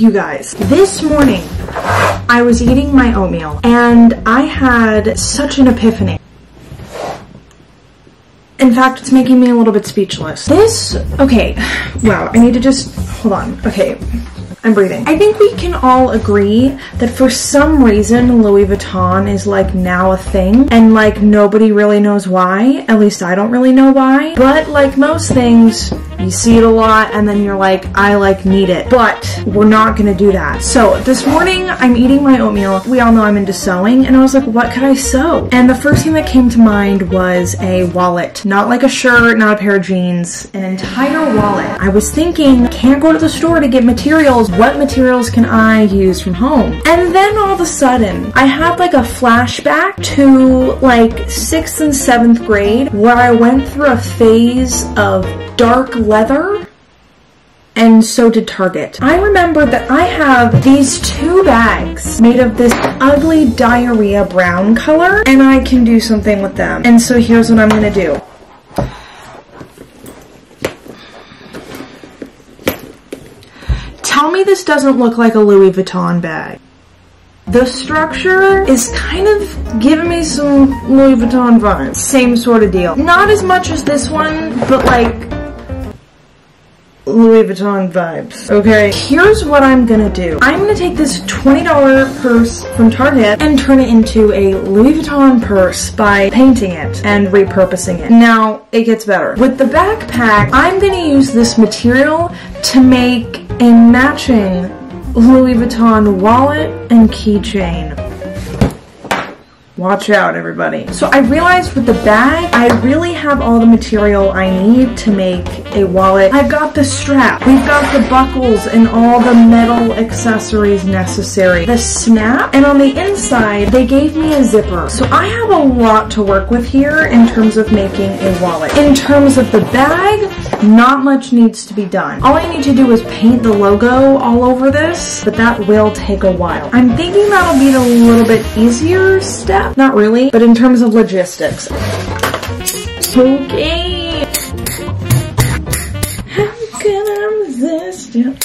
You guys, this morning I was eating my oatmeal and I had such an epiphany. In fact, it's making me a little bit speechless. Okay, wow, I need to just, hold on, okay. I'm breathing. I think we can all agree that for some reason Louis Vuitton is like now a thing and like nobody really knows why. At least I don't really know why. But like most things, you see it a lot and then you're like, I like need it. But we're not gonna do that. So this morning I'm eating my oatmeal. We all know I'm into sewing and I was like, what could I sew? And the first thing that came to mind was a wallet. Not like a shirt, not a pair of jeans, an entire wallet. I was thinking, can't go to the store to get materials. What materials can I use from home? And then all of a sudden, I had like a flashback to like 6th and 7th grade where I went through a phase of dark leather, and so did Target. I remember that I have these 2 bags made of this ugly diarrhea brown color, and I can do something with them. And so here's what I'm gonna do. Tell me this doesn't look like a Louis Vuitton bag. The structure is kind of giving me some Louis Vuitton vibes. Same sort of deal. Not as much as this one, but like Louis Vuitton vibes, okay? Here's what I'm gonna do. I'm gonna take this $20 purse from Target and turn it into a Louis Vuitton purse by painting it and repurposing it. Now, it gets better. With the backpack, I'm gonna use this material to make a matching Louis Vuitton wallet and keychain. Watch out, everybody. So I realized with the bag, I really have all the material I need to make a wallet. I've got the strap, we've got the buckles and all the metal accessories necessary, the snap, and on the inside, they gave me a zipper. So I have a lot to work with here in terms of making a wallet. In terms of the bag, not much needs to be done. All I need to do is paint the logo all over this, but that will take a while. I'm thinking that'll be the little bit easier step. Not really, but in terms of logistics. Okay. How can I resist you?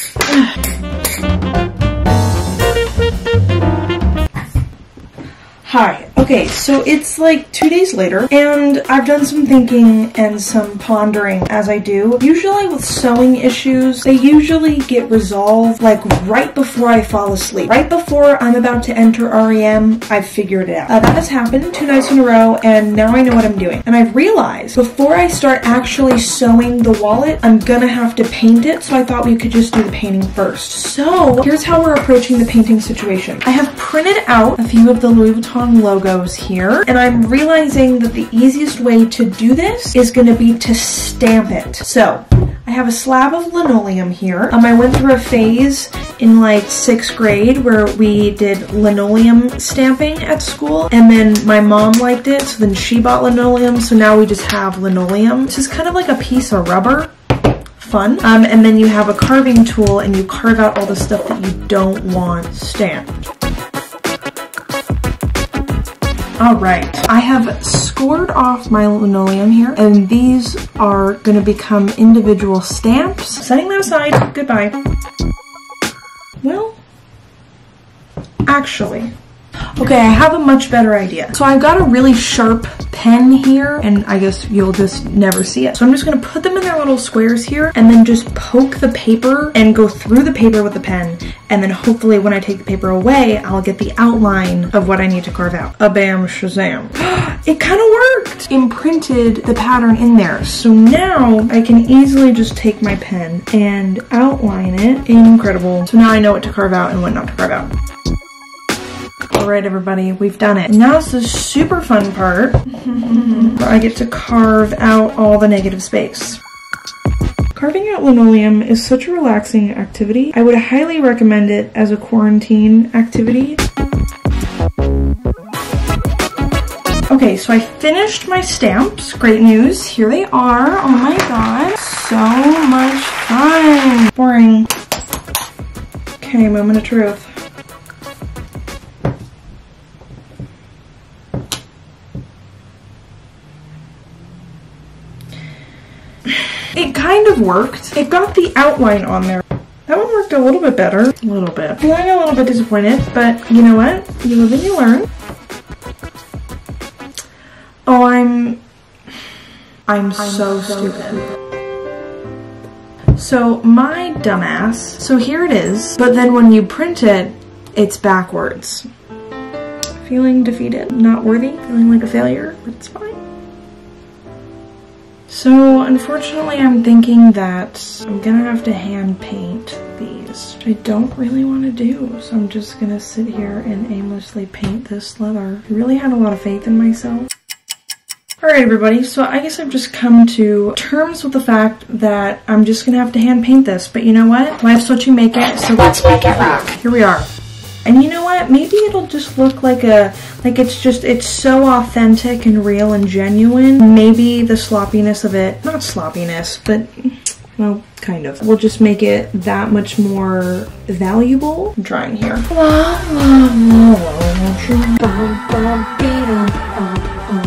Hi. Okay, so it's like 2 days later, and I've done some thinking and some pondering as I do. Usually with sewing issues, they usually get resolved like right before I fall asleep. Right before I'm about to enter REM, I've figured it out. That has happened 2 nights in a row, and now I know what I'm doing. And I've realized before I start actually sewing the wallet, I'm gonna have to paint it, so I thought we could just do the painting first. So here's how we're approaching the painting situation. I have printed out a few of the Louis Vuitton logos here, and I'm realizing that the easiest way to do this is going to be to stamp it. So I have a slab of linoleum here. I went through a phase in like 6th grade where we did linoleum stamping at school, and then my mom liked it, so then she bought linoleum, so now we just have linoleum. This is kind of like a piece of rubber. Fun. And then you have a carving tool and you carve out all the stuff that you don't want stamped. Alright, I have scored off my linoleum here, and these are going to become individual stamps. Setting that aside, goodbye. Well, actually, okay, I have a much better idea. So I've got a really sharp pen here, and I guess you'll just never see it. So I'm just gonna put them in their little squares here, and then just poke the paper and go through the paper with the pen. And then hopefully when I take the paper away, I'll get the outline of what I need to carve out. A-bam, shazam. It kind of worked! Imprinted the pattern in there. So now I can easily just take my pen and outline it. Incredible. So now I know what to carve out and what not to carve out. Alright everybody, we've done it. Now it's the super fun part where I get to carve out all the negative space. Carving out linoleum is such a relaxing activity. I would highly recommend it as a quarantine activity. Okay, so I finished my stamps. Great news. Here they are. Oh my god. So much fun. Boring. Okay, moment of truth. It kind of worked. It got the outline on there. That one worked a little bit better. A little bit. Feeling a little bit disappointed, but you know what? You live and you learn. Oh, I'm so stupid. So my dumbass, so here it is, but then when you print it, it's backwards. Feeling defeated, not worthy, feeling like a failure, but it's fine. So unfortunately I'm thinking that I'm gonna have to hand paint these, which I don't really want to do, so I'm just gonna sit here and aimlessly paint this leather. I really had a lot of faith in myself. Alright everybody, so I guess I've just come to terms with the fact that I'm just gonna have to hand paint this, but you know what? Life's what you make it, so let's make it rock. Here we are. And you know what? Maybe it'll just look like it's so authentic and real and genuine. Maybe the sloppiness of it, not sloppiness, but well, kind of. We'll just make it that much more valuable. I'm trying here.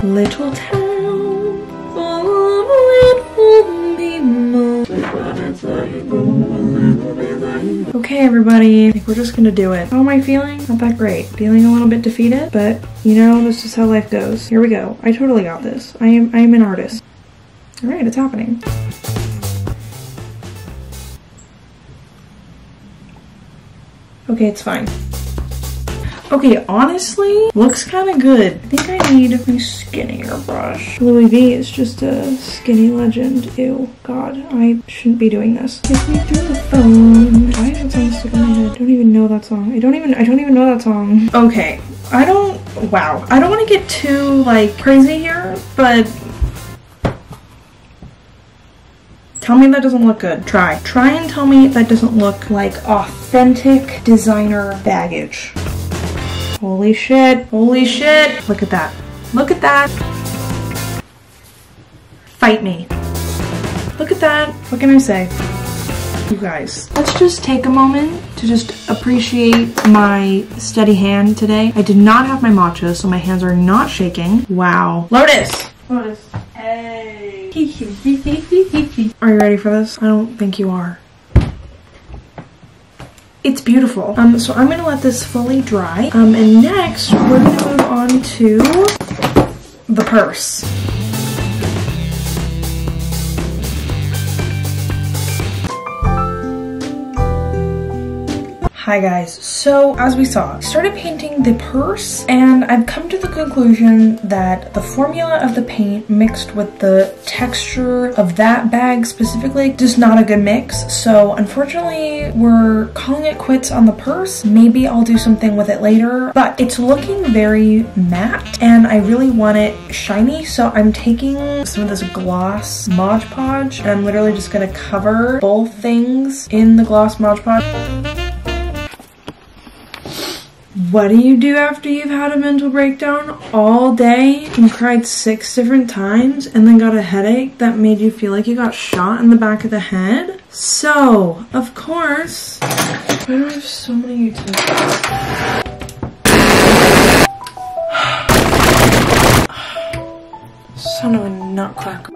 Little town, okay everybody, I think we're just gonna do it. How am I feeling? Not that great. Feeling a little bit defeated, but you know, this is how life goes. Here we go. I totally got this. I am an artist. Alright, it's happening. Okay, it's fine. Okay, honestly, looks kind of good. I think I need a skinnier brush. Louis V is just a skinny legend. Ew, God, I shouldn't be doing this. Kiss me through the phone. Why is that song stuck in my head? I don't even know that song. I don't even know that song. Okay, I don't want to get too, like, crazy here, but tell me that doesn't look good. Try and tell me that doesn't look like authentic designer baggage. Holy shit, holy shit. Look at that. Look at that. Fight me. Look at that. What can I say? You guys, let's just take a moment to just appreciate my steady hand today. I did not have my matcha, so my hands are not shaking. Wow. Lotus. Lotus. Hey. Are you ready for this? I don't think you are. It's beautiful. So I'm gonna let this fully dry. And next we're gonna move on to the purse. Hi guys, so as we saw, I started painting the purse and I've come to the conclusion that the formula of the paint mixed with the texture of that bag specifically, just not a good mix. So unfortunately, we're calling it quits on the purse. Maybe I'll do something with it later, but it's looking very matte and I really want it shiny. So I'm taking some of this gloss Mod Podge and I'm literally just gonna cover both things in the gloss Mod Podge. What do you do after you've had a mental breakdown all day and cried 6 different times and then got a headache that made you feel like you got shot in the back of the head? So, of course, why do I have so many utensils? Son of a nutcracker.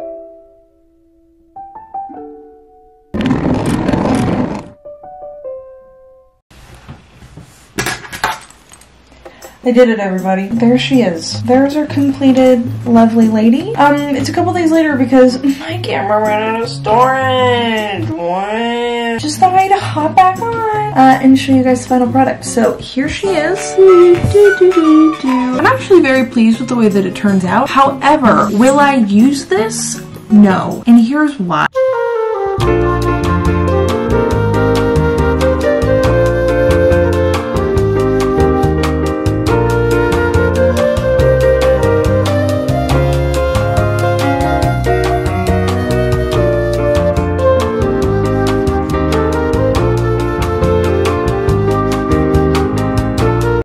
I did it, everybody. There she is. There's our completed lovely lady. It's a couple days later because my camera ran out of storage. What? Just thought I'd hop back on and show you guys the final product. So here she is. I'm actually very pleased with the way that it turns out. However, will I use this? No. And here's why.